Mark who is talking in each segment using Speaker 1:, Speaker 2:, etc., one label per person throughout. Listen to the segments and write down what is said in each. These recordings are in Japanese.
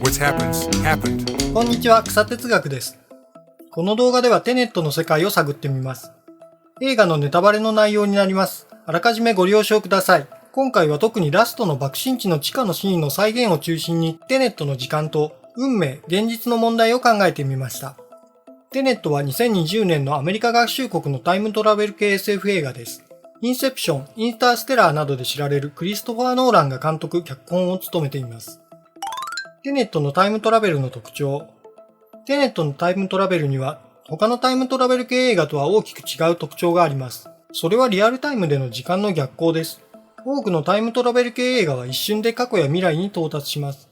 Speaker 1: What's happened.
Speaker 2: こんにちは、草哲学です。この動画ではテネットの世界を探ってみます。映画のネタバレの内容になります。あらかじめご了承ください。今回は特にラストの爆心地の地下のシーンの再現を中心にテネットの時間と運命、現実の問題を考えてみました。テネットは2020年のアメリカ合衆国のタイムトラベル系 SF 映画です。インセプション、インターステラーなどで知られるクリストファー・ノーランが監督・脚本を務めています。テネットのタイムトラベルの特徴。テネットのタイムトラベルには他のタイムトラベル系映画とは大きく違う特徴があります。それはリアルタイムでの時間の逆行です。多くのタイムトラベル系映画は一瞬で過去や未来に到達します。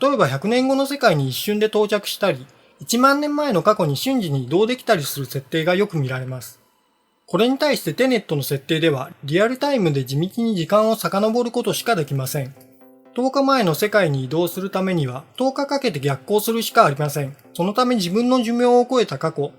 Speaker 2: 例えば100年後の世界に一瞬で到着したり、1万年前の過去に瞬時に移動できたりする設定がよく見られます。これに対してテネットの設定ではリアルタイムで地道に時間を遡ることしかできません。10日前の世界に移動するためには10日かけて逆行するしかありません。そのため自分の寿命を超えた過去、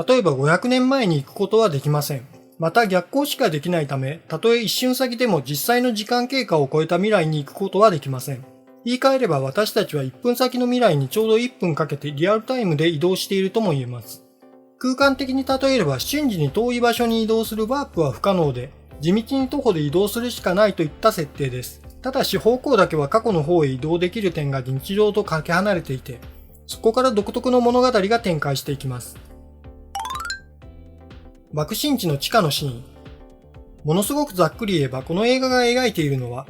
Speaker 2: 例えば500年前に行くことはできません。また逆行しかできないため、たとえ一瞬先でも実際の時間経過を超えた未来に行くことはできません。言い換えれば私たちは1分先の未来にちょうど1分かけてリアルタイムで移動しているとも言えます。空間的に例えれば瞬時に遠い場所に移動するワープは不可能で、地道に徒歩で移動するしかないといった設定です。ただし方向だけは過去の方へ移動できる点が日常とかけ離れていて、そこから独特の物語が展開していきます。爆心地の地下のシーン。ものすごくざっくり言えばこの映画が描いているのは、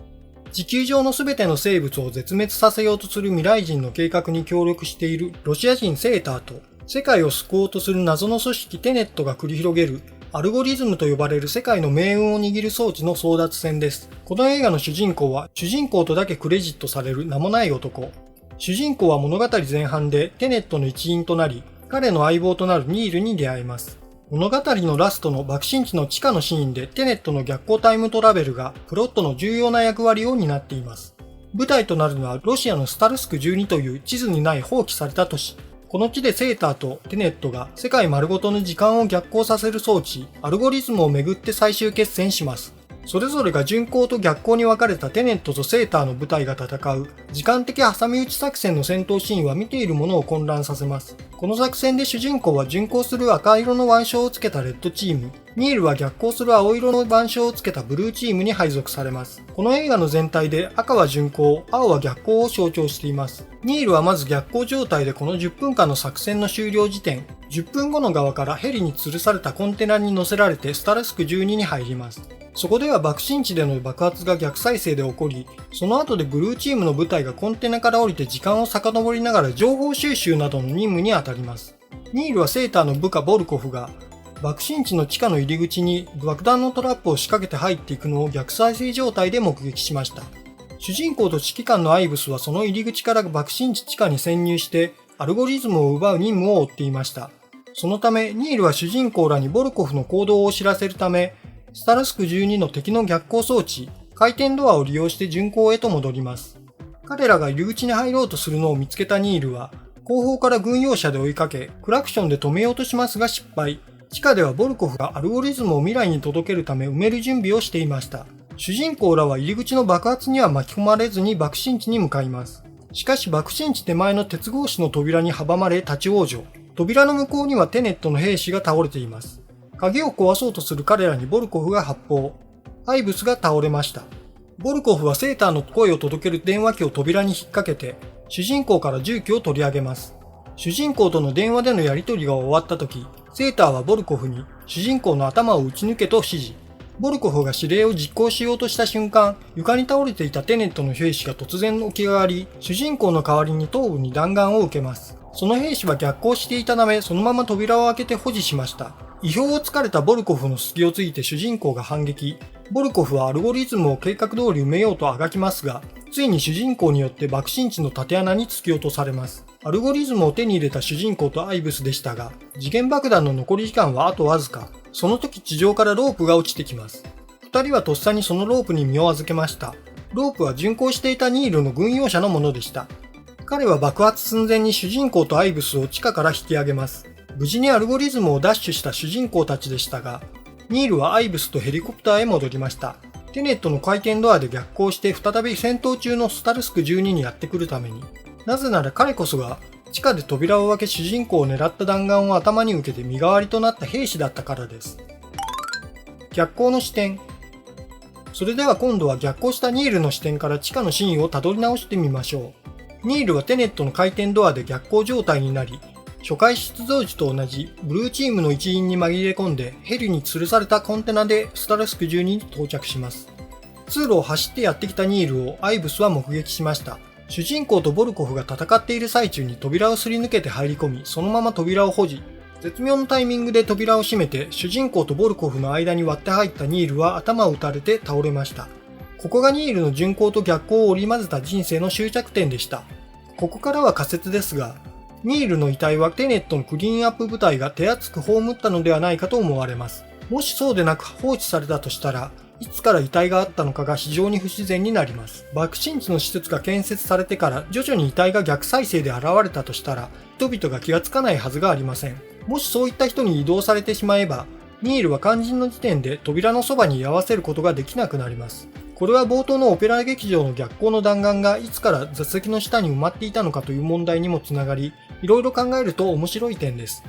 Speaker 2: 地球上のすべての生物を絶滅させようとする未来人の計画に協力しているロシア人セーターと、世界を救おうとする謎の組織テネットが繰り広げるアルゴリズムと呼ばれる世界の命運を握る装置の争奪戦です。この映画の主人公は主人公とだけクレジットされる名もない男。主人公は物語前半でテネットの一員となり、彼の相棒となるニールに出会います。物語のラストの爆心地の地下のシーンでテネットの逆行タイムトラベルがプロットの重要な役割を担っています。舞台となるのはロシアのスタルスク12という地図にない放棄された都市。この地でセーターとテネットが世界丸ごとの時間を逆行させる装置、アルゴリズムをめぐって最終決戦します。それぞれが順行と逆行に分かれたテネットとセーターの部隊が戦う時間的挟み撃ち作戦の戦闘シーンは見ている者を混乱させます。この作戦で主人公は順行する赤色の腕章をつけたレッドチーム、ニールは逆行する青色の腕章をつけたブルーチームに配属されます。この映画の全体で赤は順行、青は逆行を象徴しています。ニールはまず逆行状態でこの10分間の作戦の終了時点、10分後の側からヘリに吊るされたコンテナに乗せられてスタルスク12に入ります。そこでは爆心地での爆発が逆再生で起こり、その後でブルーチームの部隊がコンテナから降りて時間を遡りながら情報収集などの任務に当たります。ニールはセーターの部下ボルコフが爆心地の地下の入り口に爆弾のトラップを仕掛けて入っていくのを逆再生状態で目撃しました。主人公と指揮官のアイブスはその入り口から爆心地地下に潜入してアルゴリズムを奪う任務を負っていました。そのためニールは主人公らにボルコフの行動を知らせるため、スタルスク12の敵の逆行装置、回転ドアを利用して巡航へと戻ります。彼らが入り口に入ろうとするのを見つけたニールは、後方から軍用車で追いかけ、クラクションで止めようとしますが失敗。地下ではボルコフがアルゴリズムを未来に届けるため埋める準備をしていました。主人公らは入り口の爆発には巻き込まれずに爆心地に向かいます。しかし爆心地手前の鉄格子の扉に阻まれ立ち往生。扉の向こうにはテネットの兵士が倒れています。鍵を壊そうとする彼らにボルコフが発砲。アイブスが倒れました。ボルコフはセーターの声を届ける電話機を扉に引っ掛けて、主人公から銃器を取り上げます。主人公との電話でのやり取りが終わった時、セーターはボルコフに主人公の頭を撃ち抜けと指示。ボルコフが指令を実行しようとした瞬間、床に倒れていたテネットの兵士が突然起き上がり、主人公の代わりに頭部に弾丸を受けます。その兵士は逆行していたため、そのまま扉を開けて保持しました。意表をつかれたボルコフの隙をついて主人公が反撃。ボルコフはアルゴリズムを計画通り埋めようとあがきますが、ついに主人公によって爆心地の縦穴に突き落とされます。アルゴリズムを手に入れた主人公とアイブスでしたが、時限爆弾の残り時間はあとわずか。その時地上からロープが落ちてきます。二人はとっさにそのロープに身を預けました。ロープは巡航していたニールの軍用車のものでした。彼は爆発寸前に主人公とアイブスを地下から引き上げます。無事にアルゴリズムを奪取した主人公たちでしたが、ニールはアイブスとヘリコプターへ戻りました。テネットの回転ドアで逆行して再び戦闘中のスタルスク12にやってくるために、なぜなら彼こそが地下で扉を開け主人公を狙った弾丸を頭に受けて身代わりとなった兵士だったからです。逆光の視点。それでは今度は逆行したニールの視点から地下のシーンをたどり直してみましょう。ニールはテネットの回転ドアで逆行状態になり、初回出動時と同じブルーチームの一員に紛れ込んでヘリに吊るされたコンテナでスタルスク12に到着します。通路を走ってやってきたニールをアイブスは目撃しました。主人公とボルコフが戦っている最中に扉をすり抜けて入り込み、そのまま扉を保持。絶妙のタイミングで扉を閉めて、主人公とボルコフの間に割って入ったニールは頭を打たれて倒れました。ここがニールの順行と逆行を織り交ぜた人生の終着点でした。ここからは仮説ですが、ニールの遺体はテネットのクリーンアップ部隊が手厚く葬ったのではないかと思われます。もしそうでなく放置されたとしたら、いつから遺体があったのかが非常に不自然になります。爆心地の施設が建設されてから徐々に遺体が逆再生で現れたとしたら、人々が気がつかないはずがありません。もしそういった人に移動されてしまえば、ニールは肝心の時点で扉のそばに居合わせることができなくなります。これは冒頭のオペラ劇場の逆光の弾丸がいつから座席の下に埋まっていたのかという問題にもつながり、いろいろ考えると面白い点です。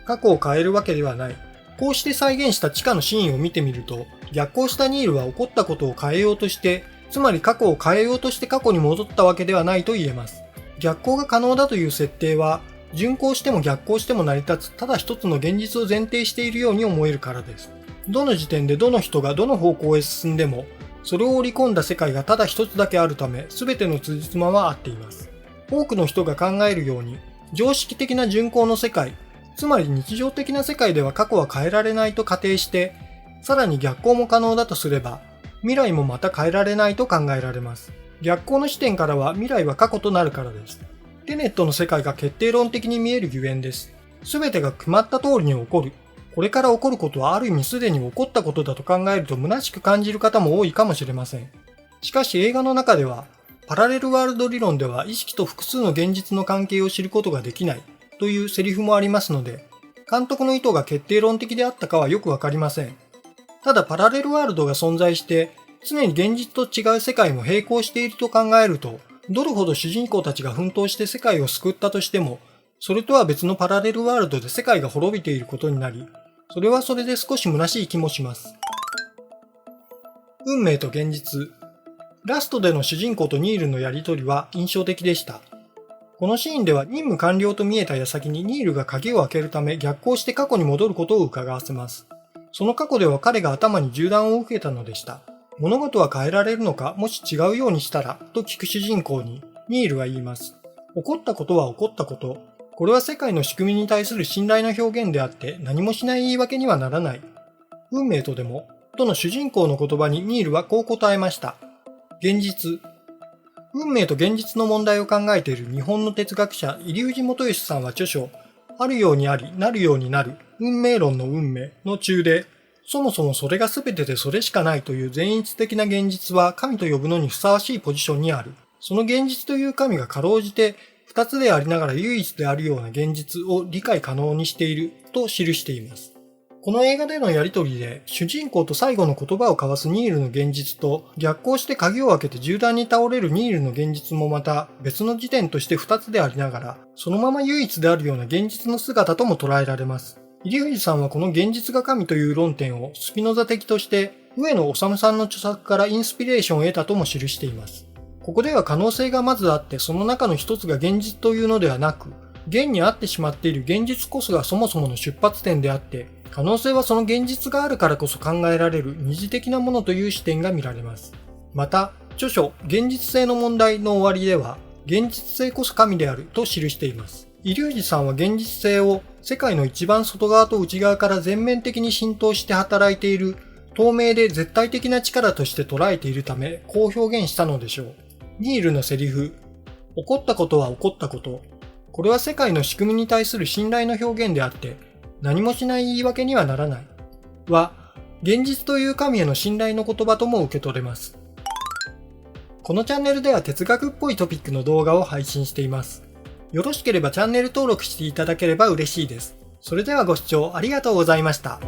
Speaker 2: 過去を変えるわけではない。こうして再現した地下のシーンを見てみると、逆行したニールは起こったことを変えようとして、つまり過去を変えようとして過去に戻ったわけではないと言えます。逆行が可能だという設定は、順行しても逆行しても成り立つただ一つの現実を前提しているように思えるからです。どの時点でどの人がどの方向へ進んでも、それを織り込んだ世界がただ一つだけあるため、全ての辻褄は合っています。多くの人が考えるように、常識的な順行の世界、つまり日常的な世界では過去は変えられないと仮定して、さらに逆行も可能だとすれば、未来もまた変えられないと考えられます。逆行の視点からは未来は過去となるからです。テネットの世界が決定論的に見えるゆえんです。すべてが決まった通りに起こる。これから起こることはある意味すでに起こったことだと考えると虚しく感じる方も多いかもしれません。しかし映画の中では、パラレルワールド理論では意識と複数の現実の関係を知ることができないというセリフもありますので、監督の意図が決定論的であったかはよくわかりません。ただパラレルワールドが存在して、常に現実と違う世界も並行していると考えると、どれほど主人公たちが奮闘して世界を救ったとしても、それとは別のパラレルワールドで世界が滅びていることになり、それはそれで少し虚しい気もします。運命と現実。ラストでの主人公とニールのやりとりは印象的でした。このシーンでは任務完了と見えた矢先にニールが鍵を開けるため逆行して過去に戻ることを伺わせます。その過去では彼が頭に銃弾を受けたのでした。物事は変えられるのか、もし違うようにしたら、と聞く主人公に、ニールは言います。起こったことは起こったこと。これは世界の仕組みに対する信頼の表現であって、何もしない言い訳にはならない。運命とでも、との主人公の言葉にニールはこう答えました。現実。運命と現実の問題を考えている日本の哲学者、入藤元義さんは著書、あるようにあり、なるようになる、運命論の運命の中で、そもそもそれが全てでそれしかないという全一的な現実は神と呼ぶのにふさわしいポジションにある。その現実という神がかろうじて二つでありながら唯一であるような現実を理解可能にしていると記しています。この映画でのやりとりで主人公と最後の言葉を交わすニールの現実と逆行して鍵を開けて銃弾に倒れるニールの現実もまた別の時点として二つでありながらそのまま唯一であるような現実の姿とも捉えられます。入藤さんはこの現実が神という論点をスピノザ的として上野修さんの著作からインスピレーションを得たとも記しています。ここでは可能性がまずあってその中の一つが現実というのではなく現にあってしまっている現実こそがそもそもの出発点であって可能性はその現実があるからこそ考えられる二次的なものという視点が見られます。また著書現実性の問題の終わりでは現実性こそ神であると記しています。入藤さんは現実性を世界の一番外側と内側から全面的に浸透して働いている透明で絶対的な力として捉えているためこう表現したのでしょう。ニールのセリフ、起こったことは起こったこと。これは世界の仕組みに対する信頼の表現であって何もしない言い訳にはならない。は、現実という神への信頼の言葉とも受け取れます。このチャンネルでは哲学っぽいトピックの動画を配信しています。よろしければチャンネル登録していただければ嬉しいです。それではご視聴ありがとうございました。